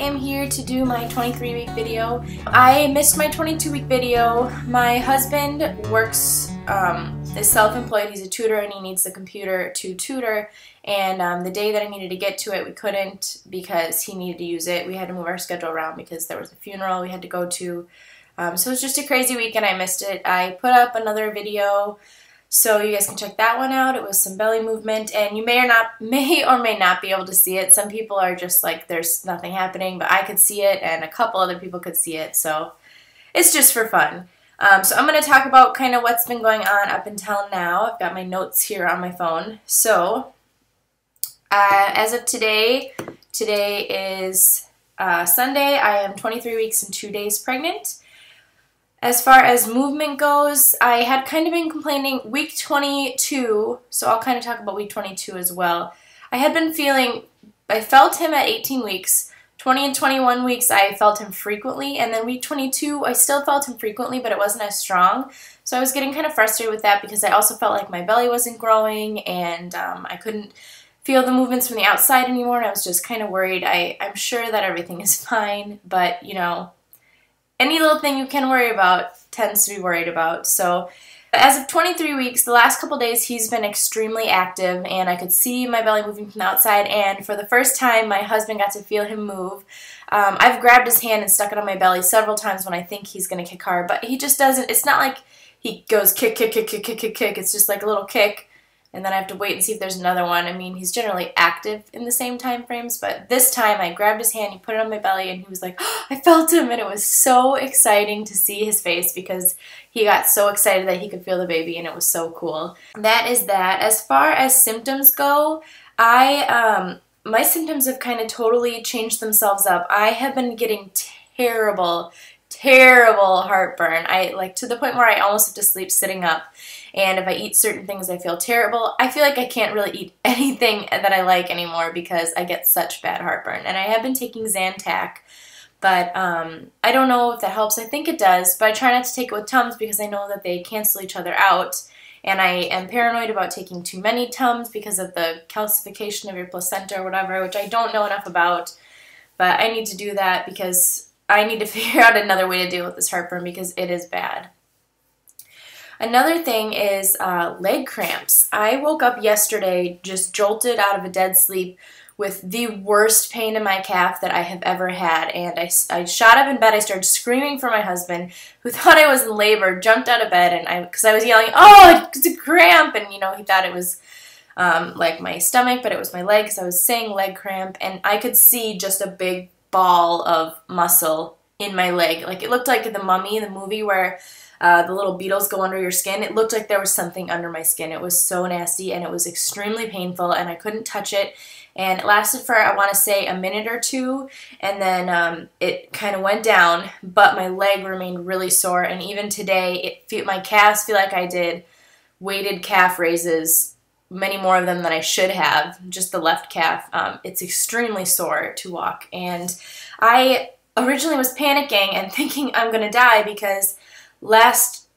am here to do my 23-week video. I missed my 22-week video. My husband works, is self-employed. He's a tutor and he needs the computer to tutor. And the day that I needed to get to it, we couldn't because he needed to use it. We had to move our schedule around because there was a funeral we had to go to. So it was just a crazy week and I missed it. I put up another video so you guys can check that one out. It was some belly movement, and you may or may not be able to see it. Some people are just like, there's nothing happening, but I could see it, and a couple other people could see it, so it's just for fun. So I'm going to talk about kind of what's been going on up until now. I've got my notes here on my phone. So, as of today is Sunday. I am 23 weeks and 2 days pregnant. As far as movement goes, I had kind of been complaining week 22, so I'll kind of talk about week 22 as well. I had been feeling, I felt him at 18 weeks. 20 and 21 weeks, I felt him frequently, and then week 22, I still felt him frequently, but it wasn't as strong. So I was getting kind of frustrated with that because I also felt like my belly wasn't growing, and I couldn't feel the movements from the outside anymore, and I was just kind of worried. I'm sure that everything is fine, but, you know, any little thing you can worry about tends to be worried about. So as of 23 weeks, the last couple days he's been extremely active and I could see my belly moving from the outside, and for the first time my husband got to feel him move. I've grabbed his hand and stuck it on my belly several times when I think he's going to kick hard, but he just doesn't. It's not like he goes kick, kick, kick, kick, kick, kick, kick. It's just like a little kick, and then I have to wait and see if there's another one. I mean, he's generally active in the same time frames, but this time I grabbed his hand, he put it on my belly, and he was like, oh, I felt him, and it was so exciting to see his face because he got so excited that he could feel the baby, and it was so cool. That is that. As far as symptoms go, my symptoms have kind of totally changed themselves up. I have been getting terrible heartburn. To the point where I almost have to sleep sitting up. And if I eat certain things, I feel terrible. I feel like I can't really eat anything that I like anymore because I get such bad heartburn. And I have been taking Zantac, but I don't know if that helps. I think it does, but I try not to take it with Tums because I know that they cancel each other out. And I am paranoid about taking too many Tums because of the calcification of your placenta or whatever, which I don't know enough about. But I need to do that because I need to figure out another way to deal with this heartburn because it is bad. Another thing is leg cramps. I woke up yesterday just jolted out of a dead sleep with the worst pain in my calf that I have ever had, and I shot up in bed. I started screaming for my husband, who thought I was in labor, jumped out of bed, and because I was yelling, oh, it's a cramp, and you know, he thought it was like my stomach, but it was my leg because I was saying leg cramp, and I could see just a big ball of muscle in my leg. Like, it looked like the Mummy, the movie where the little beetles go under your skin. It looked like there was something under my skin. It was so nasty and it was extremely painful and I couldn't touch it. And it lasted for, I want to say, a minute or two, and then it kind of went down, but my leg remained really sore. And even today, my calves feel like I did weighted calf raises, many more of them than I should have, just the left calf. It's extremely sore to walk. And I originally was panicking and thinking I'm going to die because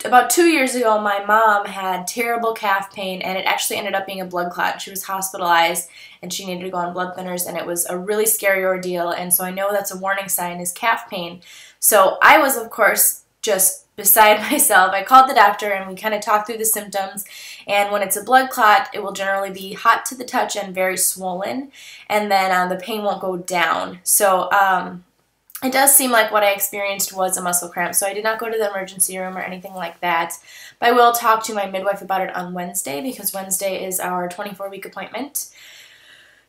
about 2 years ago, my mom had terrible calf pain, and it actually ended up being a blood clot. She was hospitalized, and she needed to go on blood thinners, and it was a really scary ordeal, and so I know that's a warning sign is calf pain. So I was, of course, just beside myself. I called the doctor, and we kind of talked through the symptoms, and when it's a blood clot, it will generally be hot to the touch and very swollen, and then the pain won't go down. So, it does seem like what I experienced was a muscle cramp, so I did not go to the emergency room or anything like that. But I will talk to my midwife about it on Wednesday because Wednesday is our 24-week appointment.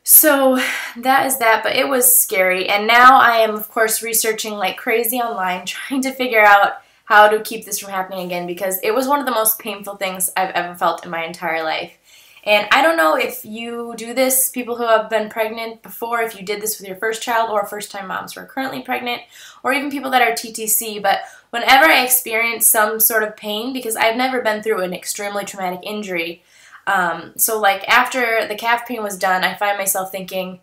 So that is that, but it was scary. And now I am, of course, researching like crazy online, trying to figure out how to keep this from happening again because it was one of the most painful things I've ever felt in my entire life. And I don't know if you do this, people who have been pregnant before, if you did this with your first child or first-time moms who are currently pregnant, or even people that are TTC, but whenever I experience some sort of pain, because I've never been through an extremely traumatic injury, so like after the calf pain was done, I find myself thinking,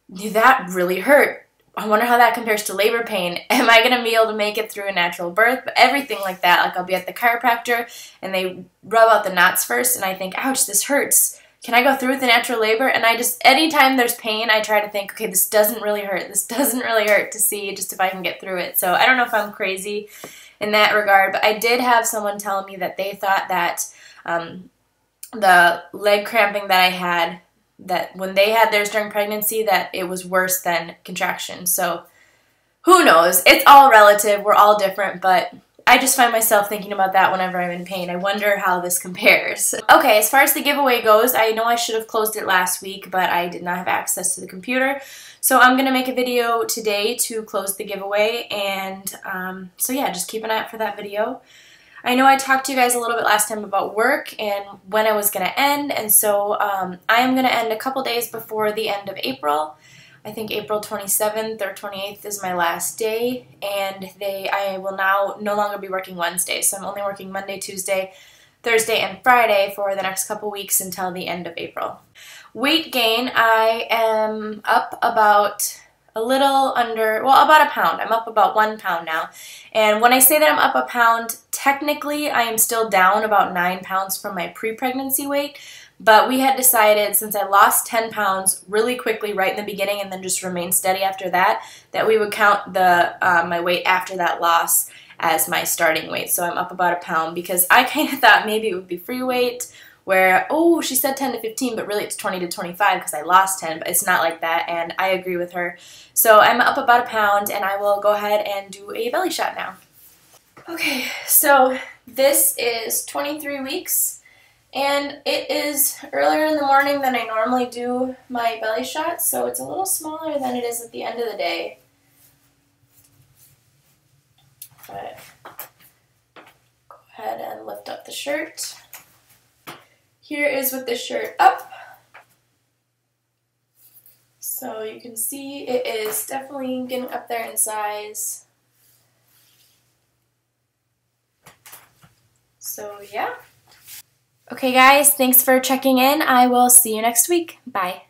that really hurt. I wonder how that compares to labor pain. Am I going to be able to make it through a natural birth? But everything like that. Like I'll be at the chiropractor and they rub out the knots first and I think, ouch, this hurts. can I go through with the natural labor? And I just, anytime there's pain, I try to think, okay, this doesn't really hurt. This doesn't really hurt, to see just if I can get through it. So I don't know if I'm crazy in that regard, but I did have someone tell me that they thought that the leg cramping that I had, that when they had theirs during pregnancy, that it was worse than contraction. So who knows? It's all relative. We're all different, but I just find myself thinking about that whenever I'm in pain. I wonder how this compares. Okay, as far as the giveaway goes, I know I should have closed it last week, but I did not have access to the computer. So I'm going to make a video today to close the giveaway, and so yeah, just keep an eye out for that video. I know I talked to you guys a little bit last time about work and when I was going to end, and so I am going to end a couple days before the end of April. I think April 27th or 28th is my last day, and I will now no longer be working Wednesdays, so I'm only working Monday, Tuesday, Thursday, and Friday for the next couple weeks until the end of April. Weight gain, I am up about a little under, well, about a pound. I'm up about 1 pound now. And when I say that I'm up a pound, technically I am still down about 9 pounds from my pre-pregnancy weight. But we had decided, since I lost 10 pounds really quickly right in the beginning and then just remained steady after that, that we would count my weight after that loss as my starting weight. So I'm up about a pound, because I kind of thought maybe it would be free weight, where, oh, she said 10 to 15, but really it's 20 to 25 because I lost 10, but it's not like that, and I agree with her. So I'm up about a pound, and I will go ahead and do a belly shot now. Okay, so this is 23 weeks, and it is earlier in the morning than I normally do my belly shot, so it's a little smaller than it is at the end of the day. But go ahead and lift up the shirt. Here is with the shirt up. So you can see it is definitely getting up there in size. So yeah. Okay guys, thanks for checking in. I will see you next week. Bye.